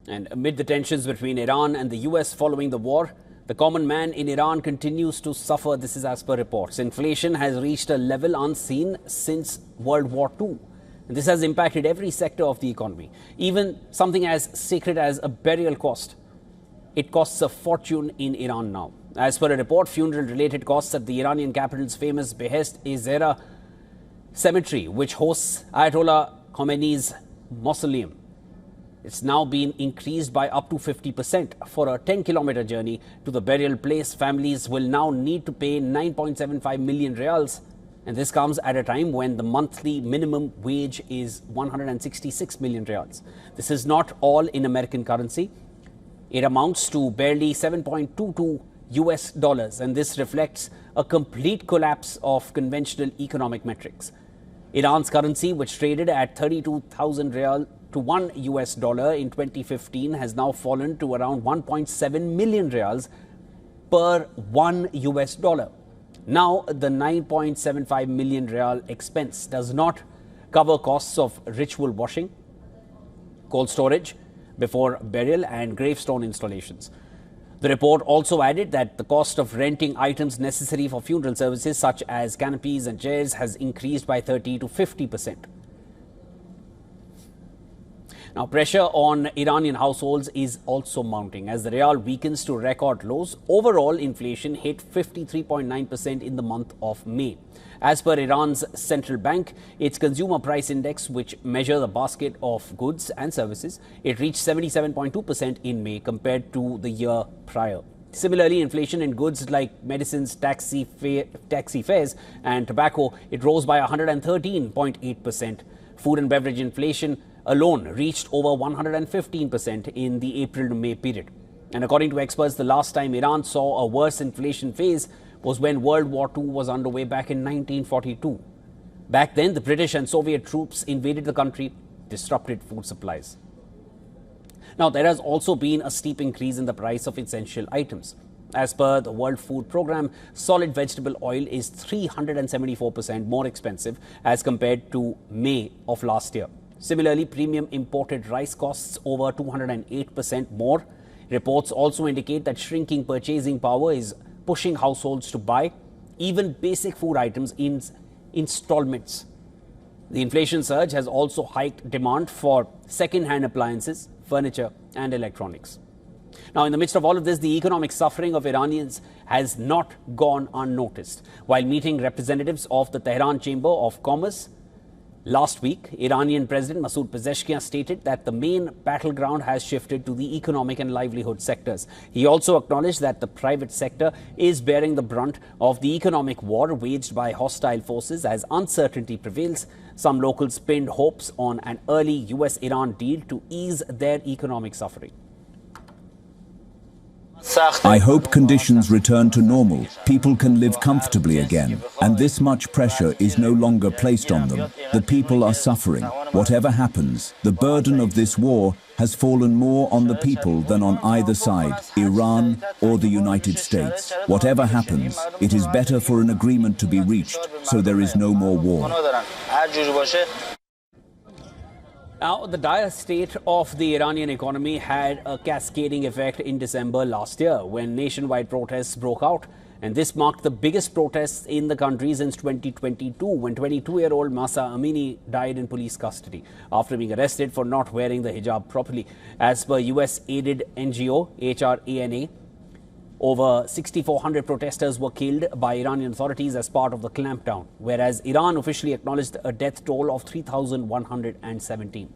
And amid the tensions between Iran and the US following the war, the common man in Iran continues to suffer. This is as per reports. Inflation has reached a level unseen since World War II. And this has impacted every sector of the economy, even something as sacred as a burial cost. It costs a fortune in Iran now. As per a report, funeral-related costs at the Iranian capital's famous Behesht-e-Zehra cemetery, which hosts Ayatollah Khomeini's mausoleum, it's now been increased by up to 50%. For a 10-kilometer journey to the burial place, families will now need to pay 9.75 million rials. And this comes at a time when the monthly minimum wage is 166 million rials. This is not all in American currency. It amounts to barely 7.22 US dollars, and this reflects a complete collapse of conventional economic metrics. Iran's currency, which traded at 32,000 rial to 1 US dollar in 2015, has now fallen to around 1.7 million rials per 1 US dollar. Now, the 9.75 million rial expense does not cover costs of ritual washing, cold storage before burial, and gravestone installations. The report also added that the cost of renting items necessary for funeral services, such as canopies and chairs, has increased by 30 to 50%. Now, pressure on Iranian households is also mounting as the rial weakens to record lows. Overall, inflation hit 53.9% in the month of May. As per Iran's central bank, its consumer price index, which measures the basket of goods and services, it reached 77.2% in May compared to the year prior. Similarly, inflation in goods like medicines, taxi fares and tobacco, it rose by 113.8%. Food and beverage inflation alone reached over 115% in the April to May period. And according to experts, the last time Iran saw a worse inflation phase was when World War II was underway back in 1942. Back then, the British and Soviet troops invaded the country, disrupted food supplies. Now, there has also been a steep increase in the price of essential items. As per the World Food Programme, solid vegetable oil is 374% more expensive as compared to May of last year. Similarly, premium imported rice costs over 208% more. Reports also indicate that shrinking purchasing power is pushing households to buy even basic food items in installments. The inflation surge has also hiked demand for second-hand appliances, furniture and electronics. Now, in the midst of all of this, the economic suffering of Iranians has not gone unnoticed. While meeting representatives of the Tehran Chamber of Commerce last week, Iranian President Masoud Pezeshkian stated that the main battleground has shifted to the economic and livelihood sectors. He also acknowledged that the private sector is bearing the brunt of the economic war waged by hostile forces as uncertainty prevails. Some locals pinned hopes on an early US-Iran deal to ease their economic suffering. I hope conditions return to normal, people can live comfortably again, and this much pressure is no longer placed on them. The people are suffering. Whatever happens, the burden of this war has fallen more on the people than on either side, Iran or the United States. Whatever happens, it is better for an agreement to be reached, so there is no more war. Now, the dire state of the Iranian economy had a cascading effect in December last year when nationwide protests broke out. And this marked the biggest protests in the country since 2022, when 22-year-old Mahsa Amini died in police custody after being arrested for not wearing the hijab properly. As per US-aided NGO HRANA, over 6,400 protesters were killed by Iranian authorities as part of the clampdown, whereas Iran officially acknowledged a death toll of 3,117.